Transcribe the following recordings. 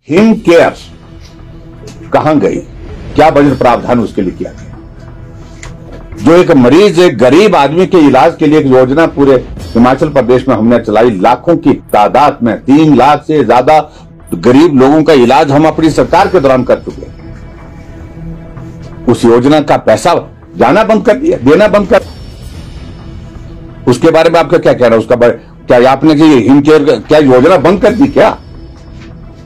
Him care कहां गई, क्या बजट प्रावधान उसके लिए किया गया? जो एक मरीज, एक गरीब आदमी के इलाज के लिए एक योजना पूरे हिमाचल प्रदेश में हमने चलाई, लाखों की तादाद में 3 लाख से ज्यादा गरीब लोगों का इलाज हम अपनी सरकार के दौरान कर चुके हैं। उस योजना का पैसा जाना बंद कर दिया, देना बंद कर। उसके बारे में आपका क्या कहना है? उसका क्या आपने कि हिम केयर क्या योजना बंद कर दी क्या?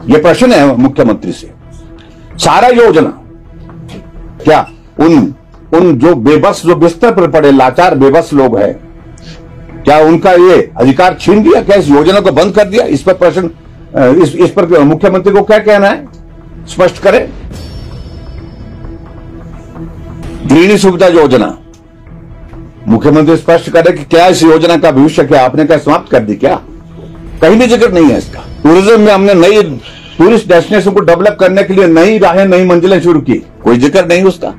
यह प्रश्न है मुख्यमंत्री से। सारा योजना क्या उन जो बेबस, जो बिस्तर पर पड़े लाचार बेबस लोग हैं, क्या उनका ये अधिकार छीन दिया? क्या इस योजना को बंद कर दिया? इस पर प्रश्न, इस पर मुख्यमंत्री को क्या कहना है, स्पष्ट करें। गृहिणी सुविधा योजना, मुख्यमंत्री स्पष्ट करे कि क्या इस योजना का भविष्य क्या आपने क्या समाप्त कर दी क्या? कहीं भी जिक्र नहीं है इसका। टूरिज्म में हमने नई टूरिस्ट डेस्टिनेशन को डेवलप करने के लिए नई राहें, नई मंजिलें शुरू की, कोई जिक्र नहीं उसका।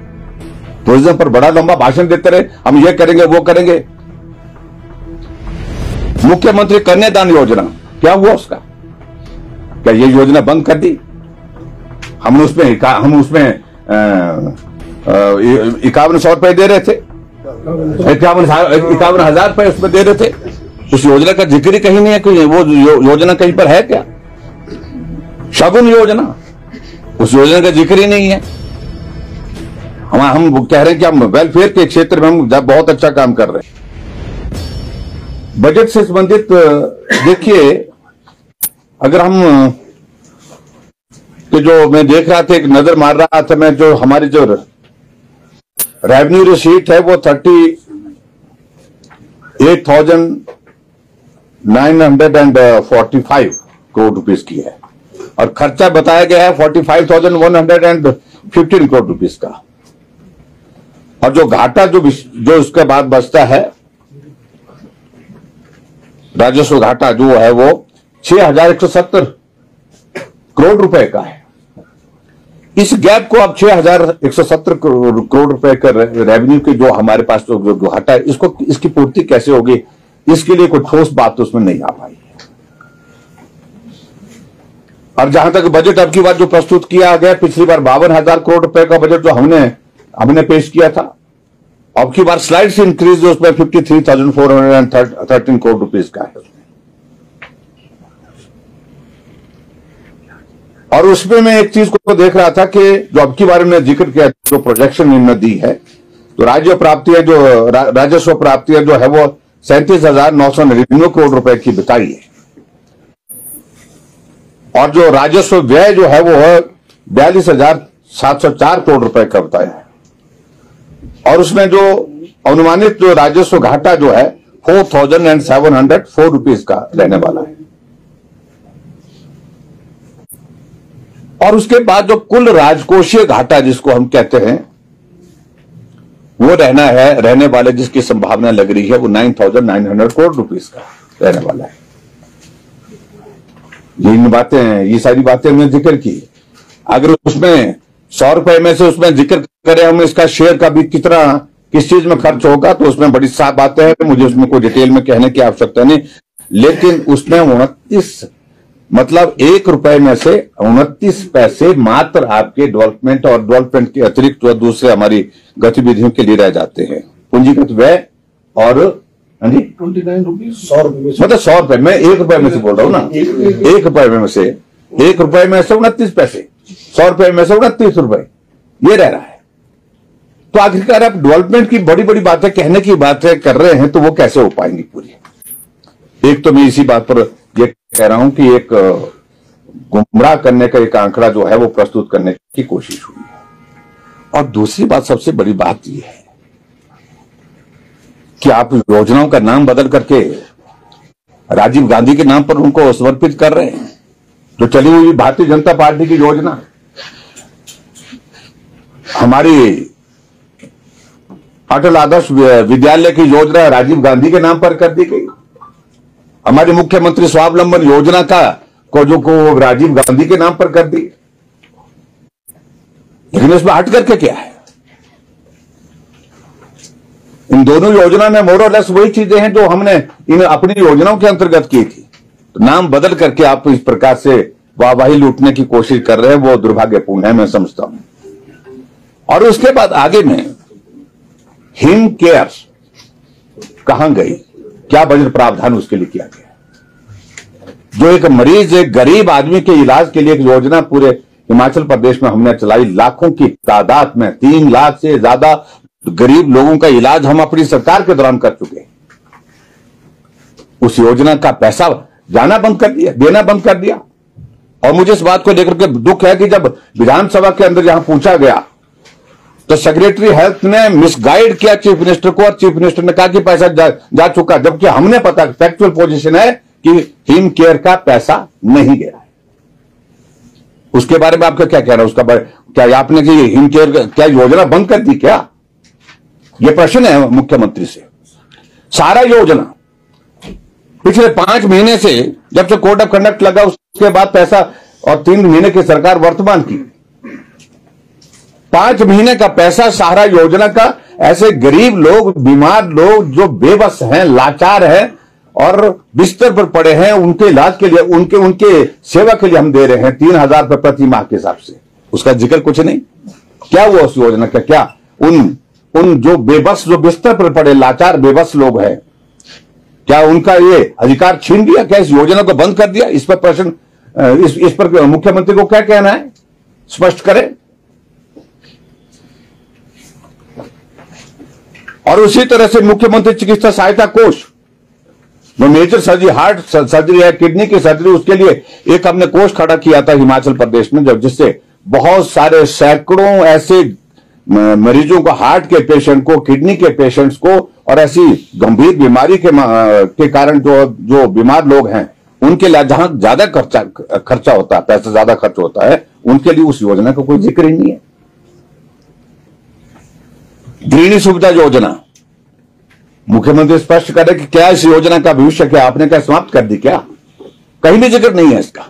टूरिज्म पर बड़ा लंबा भाषण देते रहे, हम ये करेंगे वो करेंगे। मुख्यमंत्री कन्यादान योजना, क्या हुआ उसका? क्या ये योजना बंद कर दी? हम उसमें 5100 रुपए दे रहे थे, 51,000 रुपए उसमें दे रहे थे। उस योजना का जिक्र ही कहीं नहीं है। कोई वो योजना कहीं पर है क्या? शगुन योजना, उस योजना का जिक्र ही नहीं है। हम कह रहे हैं कि हम वेलफेयर के क्षेत्र में हम बहुत अच्छा काम कर रहे हैं। बजट से संबंधित देखिए, अगर हम तो जो मैं देख रहा था, एक नजर मार रहा था मैं, जो हमारी जो रेवेन्यू रिसीट है वो 38,945 करोड़ रुपीस की है, और खर्चा बताया गया है 45,115 करोड़ रुपीस का। और जो घाटा जो उसके बाद बचता है, राजस्व घाटा जो है वो 6,170 करोड़ रुपए का है। इस गैप को अब 6,170 करोड़ रुपए का रेवेन्यू के जो हमारे पास जो घाटा है, इसकी पूर्ति कैसे होगी? इसके लिए कोई ठोस बात तो उसमें नहीं आ पाई। और जहां तक बजट अब की बात जो प्रस्तुत किया गया, पिछली बार 52,000 करोड़ रुपए का बजट जो हमने पेश किया था, अब की बार स्लाइड से इंक्रीज जो उसमें 53,413 करोड़ रुपीस का है। और उसमें मैं एक चीज को देख रहा था कि जो अब की बारे में जिक्र किया, जो प्रोजेक्शन इन्होंने दी है, तो राजस्व प्राप्तियां जो है वो 37,999 करोड़ रुपए की बताई है। और जो राजस्व व्यय जो है वो 42,704 करोड़ रुपए का बताया है। और उसमें जो अनुमानित जो राजस्व घाटा जो है 4,704 रुपीज का रहने वाला है। और उसके बाद जो कुल राजकोषीय घाटा जिसको हम कहते हैं, वो रहने वाले जिसकी संभावना लग रही है वो 9,900 करोड़ रुपीस का रहने वाला है। ये सारी बातें हमने जिक्र की। अगर उसमें 100 रुपए में से उसमें जिक्र करें हम इसका शेयर का भी कितना किस चीज में खर्च होगा, तो उसमें बड़ी साफ बातें हैं, मुझे उसमें कोई डिटेल में कहने की आवश्यकता नहीं। लेकिन उसमें 29 मतलब 1 रुपए में से 29 पैसे मात्र आपके डेवलपमेंट और डेवलपमेंट के अतिरिक्त जो दूसरे हमारी गतिविधियों के लिए रह जाते हैं। पूंजीगत व्यय और 29 रुपीज 100 रुपए, मतलब 100 रुपए, मैं 1 रुपए में से बोल रहा हूं ना, 1 रुपए में से 1 रुपए में से 29 पैसे, 100 रुपए में से 29 रुपए ये रह रहा है। तो आखिरकार आप डेवलपमेंट की बड़ी बड़ी बातें कहने की बातें कर रहे हैं, तो वो कैसे हो पाएंगी पूरी? एक तो मैं इसी बात पर ये कह रहा हूं कि एक गुमराह करने का एक आंकड़ा जो है वो प्रस्तुत करने की कोशिश हुई है। और दूसरी बात, सबसे बड़ी बात यह है कि आप योजनाओं का नाम बदल करके राजीव गांधी के नाम पर उनको समर्पित कर रहे हैं। जो चली हुई भारतीय जनता पार्टी की योजना, हमारी अटल आदर्श विद्यालय की योजना राजीव गांधी के नाम पर कर दी गई। हमारी मुख्यमंत्री स्वावलंबन योजना को राजीव गांधी के नाम पर कर दी। लेकिन इसमें हट करके क्या है? इन दोनों योजना में मोर और लेस वही चीजें हैं जो हमने इन अपनी योजनाओं के अंतर्गत की थी। तो नाम बदल करके आप इस प्रकार से वाहवाही लूटने की कोशिश कर रहे हैं, वो दुर्भाग्यपूर्ण है, मैं समझता हूं। और उसके बाद आगे में हिम केयर कहां गई, क्या बजट प्रावधान उसके लिए किया गया? जो एक मरीज, एक गरीब आदमी के इलाज के लिए एक योजना पूरे हिमाचल प्रदेश में हमने चलाई, लाखों की तादाद में 3 लाख से ज्यादा गरीब लोगों का इलाज हम अपनी सरकार के दौरान कर चुके हैं। उस योजना का पैसा जाना बंद कर दिया, देना बंद कर दिया। और मुझे इस बात को लेकर के दुख है कि जब विधानसभा के अंदर यहां पूछा गया तो सेक्रेटरी हेल्थ ने मिसगाइड किया चीफ मिनिस्टर को, और चीफ मिनिस्टर ने कहा कि पैसा जा चुका, जबकि हमने पता फैक्चुअल पोजीशन है कि हिम केयर का पैसा नहीं गया है। उसके बारे में आपका क्या कहना है? उसका क्या आपने कि हिम केयर क्या योजना बंद कर दी क्या? यह प्रश्न है मुख्यमंत्री से। सारा योजना पिछले 5 महीने से, जब से कोड ऑफ कंडक्ट लगा उसके बाद पैसा, और 3 महीने की सरकार वर्तमान की, 5 महीने का पैसा सहारा योजना का ऐसे गरीब लोग, बीमार लोग जो बेबस हैं, लाचार हैं और बिस्तर पर पड़े हैं, उनके इलाज के लिए, उनके सेवा के लिए हम दे रहे हैं 3,000 रुपए प्रति माह के हिसाब से। उसका जिक्र कुछ नहीं। क्या वो उस योजना का, क्या उन जो बेबस, जो बिस्तर पर पड़े लाचार बेबस लोग हैं, क्या उनका ये अधिकार छीन दिया? क्या इस योजना को बंद कर दिया? इस पर प्रश्न, इस पर मुख्यमंत्री को क्या कहना है, स्पष्ट करें। और उसी तरह से मुख्यमंत्री चिकित्सा सहायता कोष, जो मेजर सर्जरी, हार्ट सर्जरी है, किडनी की सर्जरी, उसके लिए एक हमने कोष खड़ा किया था हिमाचल प्रदेश में, जब जिससे बहुत सारे सैकड़ों ऐसे मरीजों को, हार्ट के पेशेंट को, किडनी के पेशेंट्स को, और ऐसी गंभीर बीमारी के कारण जो बीमार लोग हैं, उनके लिए जहां ज्यादा खर्चा होता है, पैसा ज्यादा खर्च होता है, उनके लिए उस योजना का कोई जिक्र ही नहीं है। गृहिणी सुविधा योजना, मुख्यमंत्री स्पष्ट करे कि क्या इस योजना का भविष्य क्या, आपने क्या समाप्त कर दी क्या? कहीं भी जिक्र नहीं है इसका।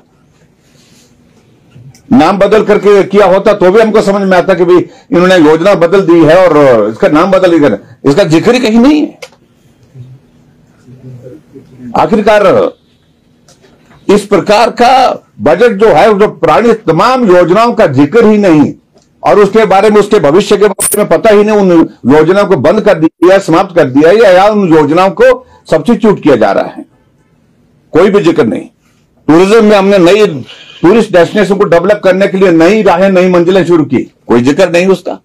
नाम बदल करके किया होता तो भी हमको समझ में आता कि भाई इन्होंने योजना बदल दी है और इसका नाम बदल ही कर, इसका जिक्र कहीं नहीं है। आखिरकार इस प्रकार का बजट जो है, जो पुरानी तमाम योजनाओं का जिक्र ही नहीं, और उसके बारे में, उसके भविष्य के बारे में पता ही नहीं, उन योजनाओं को बंद कर दिया, समाप्त कर दिया, या उन योजनाओं को सब्स्टिट्यूट किया जा रहा है, कोई भी जिक्र नहीं। टूरिज्म में हमने नई टूरिस्ट डेस्टिनेशन को डेवलप करने के लिए नई राहें, नई मंजिलें शुरू की, कोई जिक्र नहीं उसका।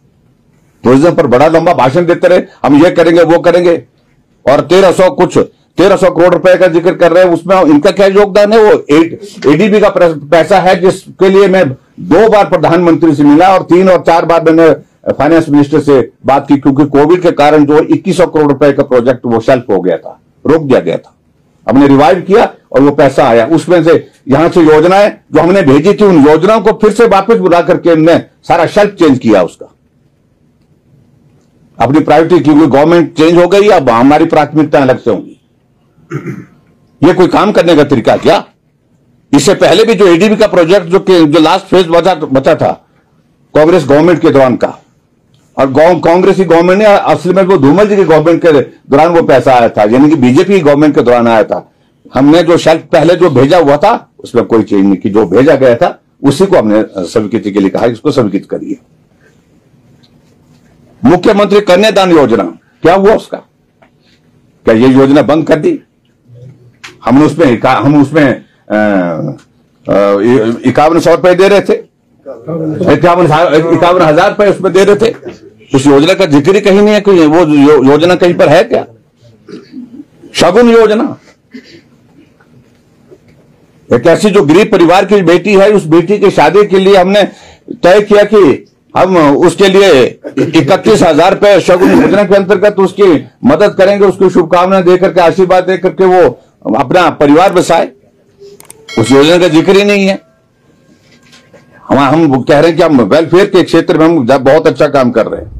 टूरिज्म पर बड़ा लंबा भाषण देते रहे, हम ये करेंगे वो करेंगे, और 1300 करोड़ रुपए का जिक्र कर रहे हैं। उसमें इनका क्या योगदान है? वो एडीबी का पैसा है, जिसके लिए मैं 2 बार प्रधानमंत्री से मिला और 3 और 4 बार मैंने फाइनेंस मिनिस्टर से बात की, क्योंकि कोविड के कारण जो 2100 करोड़ रुपए का प्रोजेक्ट वो शेल्फ हो गया था, रोक दिया गया था। हमने रिवाइव किया और वो पैसा आया। उसमें से यहां से योजनाएं जो हमने भेजी थी, उन योजनाओं को फिर से वापस बुला करके हमने सारा शेल्फ चेंज किया उसका, अपनी प्रायोरिटी, क्योंकि गवर्नमेंट चेंज हो गई, अब हमारी प्राथमिकताएं अलग से होंगी। ये कोई काम करने का तरीका क्या? इससे पहले भी जो एडीबी का प्रोजेक्ट जो लास्ट फेज बचा था कांग्रेस गवर्नमेंट के दौरान का, और कांग्रेस की गवर्नमेंट ने, असल में वो धूमल जी की गवर्नमेंट के दौरान वो पैसा आया था, यानी कि बीजेपी की गवर्नमेंट के दौरान आया था। हमने जो शेल्फ पहले जो भेजा हुआ था उसमें कोई चेंज नहीं की, जो भेजा गया था उसी को हमने स्वीकृति के लिए कहा, इसको स्वीकृत करिए। मुख्यमंत्री कन्यादान योजना, क्या हुआ उसका? क्या ये योजना बंद कर दी? हम उसमें 5100 रुपए दे रहे थे, 51,000 रुपए उसमें दे रहे थे। उस योजना का जिक्र ही कहीं नहीं है, कोई वो योजना कहीं पर है क्या? शगुन योजना, एक ऐसी जो गरीब परिवार की बेटी है, उस बेटी की शादी के लिए हमने तय किया कि हम उसके लिए 31,000 रुपए शगुन योजना के अंतर्गत उसकी मदद करेंगे, उसको शुभकामनाएं देकर के, आशीर्वाद देकर के वो अपना परिवार बसाए। उस योजना का जिक्र ही नहीं है। हम कह रहे हैं कि हम वेलफेयर के क्षेत्र में हम बहुत अच्छा काम कर रहे हैं।